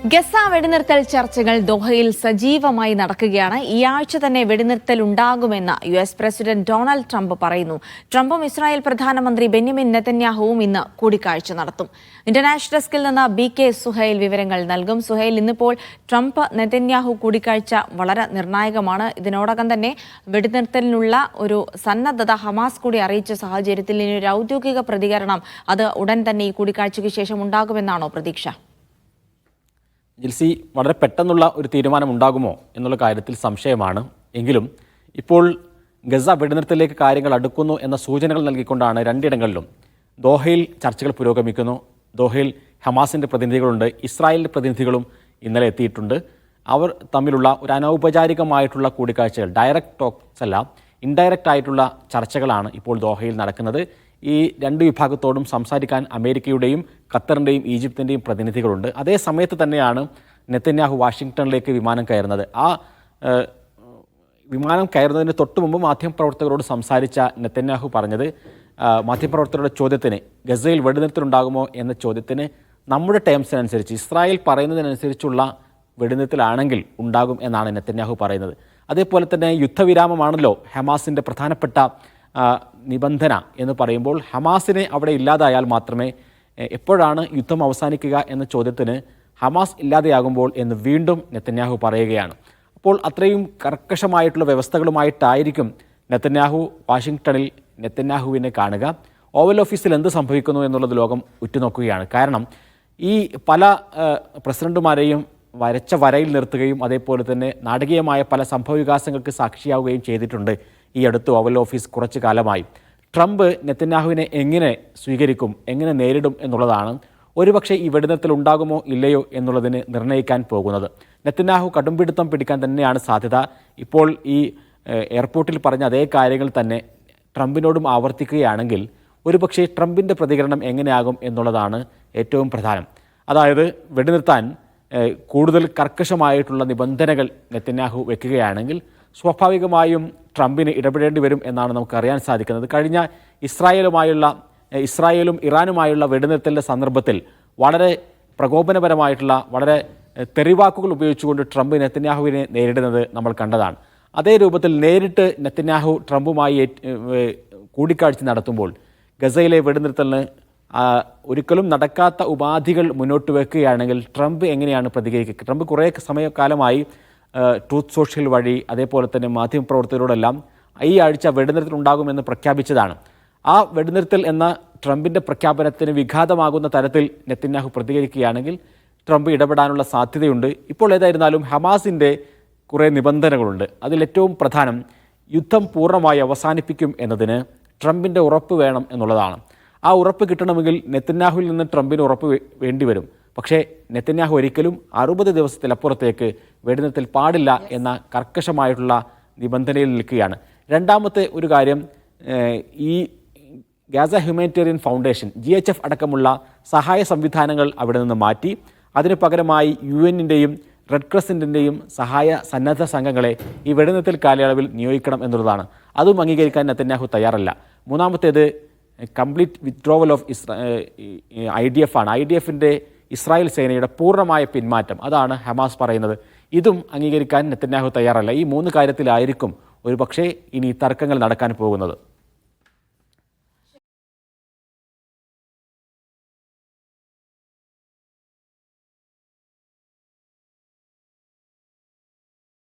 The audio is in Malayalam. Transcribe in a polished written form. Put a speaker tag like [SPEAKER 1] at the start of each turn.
[SPEAKER 1] ഗസ വെടിനിർത്തൽ ചർച്ചകൾ ദോഹയിൽ സജീവമായി നടക്കുകയാണ്. ഈ ആഴ്ച തന്നെ വെടിനിർത്തൽ ഉണ്ടാകുമെന്ന് US പ്രസിഡന്റ് ഡൊണാൾഡ് ട്രംപ് പറയുന്നു. ട്രംപും ഇസ്രായേൽ പ്രധാനമന്ത്രി ബെന്യാമിൻ നെതന്യാഹുവും ഇന്ന് കൂടിക്കാഴ്ച നടത്തും. ഇന്റർനാഷണൽ ഡെസ്കിൽ നിന്ന് BK സുഹൈൽ വിവരങ്ങൾ നൽകും. സുഹൈൽ, ഇന്നിപ്പോൾ ട്രംപ് നെതന്യാഹു കൂടിക്കാഴ്ച വളരെ നിർണായകമാണ്. ഇതിനോടകം തന്നെ വെടിനിർത്തലിനുള്ള ഒരു സന്നദ്ധത ഹമാസ് കൂടി അറിയിച്ച സാഹചര്യത്തിൽ ഇനി ഒരു ഔദ്യോഗിക പ്രതികരണം അത് ഉടൻ തന്നെ ഈ കൂടിക്കാഴ്ചയ്ക്ക് ശേഷം ഉണ്ടാകുമെന്നാണോ പ്രതീക്ഷ?
[SPEAKER 2] ജിൽസി, വളരെ പെട്ടെന്നുള്ള ഒരു തീരുമാനം ഉണ്ടാകുമോ എന്നുള്ള കാര്യത്തിൽ സംശയമാണ്. എങ്കിലും ഇപ്പോൾ ഗസ വെടിനിർത്തലിലേക്ക് കാര്യങ്ങൾ അടുക്കുന്നു എന്ന സൂചനകൾ നൽകിക്കൊണ്ടാണ് രണ്ടിടങ്ങളിലും ദോഹയിൽ ചർച്ചകൾ പുരോഗമിക്കുന്നു. ദോഹയിൽ ഹമാസിൻ്റെ പ്രതിനിധികളുണ്ട്, ഇസ്രായേലിൻ്റെ പ്രതിനിധികളും ഇന്നലെ എത്തിയിട്ടുണ്ട്. അവർ തമ്മിലുള്ള ഒരു അനൗപചാരികമായിട്ടുള്ള കൂടിക്കാഴ്ചകൾ, ഡയറക്റ്റ് ടോക്സ് അല്ല, ഇൻഡയറക്റ്റ് ആയിട്ടുള്ള ചർച്ചകളാണ് ഇപ്പോൾ ദോഹയിൽ നടക്കുന്നത്. ഈ രണ്ട് വിഭാഗത്തോടും സംസാരിക്കാൻ അമേരിക്കയുടെയും ഖത്തറിൻ്റെയും ഈജിപ്തിൻ്റെയും പ്രതിനിധികളുണ്ട്. അതേ സമയത്ത് തന്നെയാണ് നെതന്യാഹു വാഷിങ്ടണിലേക്ക് വിമാനം കയറുന്നത്. ആ വിമാനം കയറുന്നതിന് തൊട്ട് മുമ്പ് മാധ്യമപ്രവർത്തകരോട് സംസാരിച്ച നെതന്യാഹു പറഞ്ഞത്, മാധ്യമപ്രവർത്തകരുടെ ചോദ്യത്തിന് ഗസയിൽ വെടിനിർത്തലുണ്ടാകുമോ എന്ന ചോദ്യത്തിന് നമ്മുടെ ടേംസിനനുസരിച്ച്, ഇസ്രായേൽ പറയുന്നതിനനുസരിച്ചുള്ള വെടിനിർത്തലാണെങ്കിൽ ഉണ്ടാകും എന്നാണ് നെതന്യാഹു പറയുന്നത്. അതേപോലെ തന്നെ യുദ്ധവിരാമമാണല്ലോ ഹമാസിൻ്റെ പ്രധാനപ്പെട്ട നിബന്ധന എന്ന് പറയുമ്പോൾ ഹമാസിനെ അവിടെ ഇല്ലാതായാൽ മാത്രമേ എപ്പോഴാണ് യുദ്ധം അവസാനിക്കുക എന്ന ചോദ്യത്തിന് ഹമാസ് ഇല്ലാതെയാകുമ്പോൾ എന്ന് വീണ്ടും നെതന്യാഹു പറയുകയാണ്. അപ്പോൾ അത്രയും കർക്കശമായിട്ടുള്ള വ്യവസ്ഥകളുമായിട്ടായിരിക്കും നെതന്യാഹു വാഷിങ്ടണിൽ നെതന്യാഹുവിനെ കാണുക. ഓവൽ ഓഫീസിൽ എന്ത് സംഭവിക്കുന്നു എന്നുള്ളത് ലോകം ഉറ്റുനോക്കുകയാണ്. കാരണം ഈ പല പ്രസിഡന്റുമാരെയും വരച്ച വരയിൽ നിർത്തുകയും അതേപോലെ തന്നെ നാടകീയമായ പല സംഭവവികാസങ്ങൾക്ക് സാക്ഷിയാവുകയും ചെയ്തിട്ടുണ്ട് ഈ അടുത്ത് ഓവൽ ഓഫീസ് കുറച്ചു കാലമായി. ട്രംപ് നെതന്യാഹുവിനെ എങ്ങനെ സ്വീകരിക്കും, എങ്ങനെ നേരിടും എന്നുള്ളതാണ് ഒരുപക്ഷെ ഈ വെടിനിർത്തൽ ഉണ്ടാകുമോ ഇല്ലയോ എന്നുള്ളതിന് നിർണ്ണയിക്കാൻ പോകുന്നത്. നെതന്യാഹു കടുംപിടുത്തം പിടിക്കാൻ തന്നെയാണ് സാധ്യത. ഇപ്പോൾ ഈ എയർപോർട്ടിൽ പറഞ്ഞ അതേ കാര്യങ്ങൾ തന്നെ ട്രംപിനോടും ആവർത്തിക്കുകയാണെങ്കിൽ ഒരുപക്ഷെ ട്രംപിൻ്റെ പ്രതികരണം എങ്ങനെയാകും എന്നുള്ളതാണ് ഏറ്റവും പ്രധാനം. അതായത് വെടിനിർത്താൻ കൂടുതൽ കർക്കശമായിട്ടുള്ള നിബന്ധനകൾ നെതന്യാഹു വെക്കുകയാണെങ്കിൽ സ്വാഭാവികമായും ട്രംപിന് ഇടപെടേണ്ടി വരും എന്നാണ് നമുക്കറിയാൻ സാധിക്കുന്നത്. കഴിഞ്ഞ ഇസ്രായേലും ഇറാനുമായുള്ള വെടിനിർത്തലിൻ്റെ സന്ദർഭത്തിൽ വളരെ പ്രകോപനപരമായിട്ടുള്ള, വളരെ തെറിവാക്കുകൾ ഉപയോഗിച്ചുകൊണ്ട് ട്രംപ് നെതന്യാഹുവിനെ നേരിടുന്നത് നമ്മൾ കണ്ടതാണ്. അതേ രൂപത്തിൽ നേരിട്ട് നെതന്യാഹു ട്രംപുമായി കൂടിക്കാഴ്ച നടത്തുമ്പോൾ ഗസയിലെ വെടിനിർത്തലിന് ഒരിക്കലും നടക്കാത്ത ഉപാധികൾ മുന്നോട്ട് വെക്കുകയാണെങ്കിൽ ട്രംപ് എങ്ങനെയാണ് പ്രതികരിക്കുക? ട്രംപ് കുറേ സമയകാലമായി ട്രൂത്ത് സോഷ്യൽ വഴി അതേപോലെ തന്നെ മാധ്യമപ്രവർത്തകരോടെല്ലാം ഈ ആഴ്ച വെടിനിർത്തൽ ഉണ്ടാകുമെന്ന് പ്രഖ്യാപിച്ചതാണ്. ആ വെടിനിർത്തൽ എന്ന ട്രംപിൻ്റെ പ്രഖ്യാപനത്തിന് വിഘാതമാകുന്ന തരത്തിൽ നെതന്യാഹു പ്രതികരിക്കുകയാണെങ്കിൽ ട്രംപ് ഇടപെടാനുള്ള സാധ്യതയുണ്ട്. ഇപ്പോൾ ഏതായിരുന്നാലും ഹമാസിൻ്റെ കുറേ നിബന്ധനകളുണ്ട്. അതിലേറ്റവും പ്രധാനം യുദ്ധം പൂർണ്ണമായി അവസാനിപ്പിക്കും എന്നതിന് ട്രംപിൻ്റെ ഉറപ്പ് വേണം എന്നുള്ളതാണ്. ആ ഉറപ്പ് കിട്ടണമെങ്കിൽ നെതന്യാഹുവിൽ നിന്ന് ട്രംപിന് ഉറപ്പ് വേണ്ടിവരും. പക്ഷേ നെതന്യാഹു ഒരിക്കലും 60 ദിവസത്തിലപ്പുറത്തേക്ക് വെടിനിർത്തൽ പാടില്ല എന്ന കർക്കശമായിട്ടുള്ള നിബന്ധനയിൽ നിൽക്കുകയാണ്. രണ്ടാമത്തെ ഒരു കാര്യം, ഈ ഗാസ ഹ്യൂമാനിറ്റേറിയൻ ഫൗണ്ടേഷൻ GHF അടക്കമുള്ള സഹായ സംവിധാനങ്ങൾ അവിടെ നിന്ന് മാറ്റി അതിന് പകരമായി UN-ൻ്റെയും റെഡ് ക്രസൻറ്റിൻ്റെയും സഹായ സന്നദ്ധ സംഘങ്ങളെ ഈ വെടിനിർത്തൽ കാലയളവിൽ നിയോഗിക്കണം എന്നുള്ളതാണ്. അതും അംഗീകരിക്കാൻ നെതന്യാഹു തയ്യാറല്ല. മൂന്നാമത്തേത് കംപ്ലീറ്റ് വിത്ഡ്രോവൽ ഓഫ് IDF ആണ്. IDF-ൻ്റെ ഇസ്രായേൽ സേനയുടെ പൂർണ്ണമായ പിന്മാറ്റം, അതാണ് ഹമാസ് പറയുന്നത്. ഇതും അംഗീകരിക്കാൻ നെതന്യാഹു തയ്യാറല്ല. ഈ 3 കാര്യത്തിലായിരിക്കും ഒരുപക്ഷേ ഇനി തർക്കങ്ങൾ നടക്കാൻ പോകുന്നത്.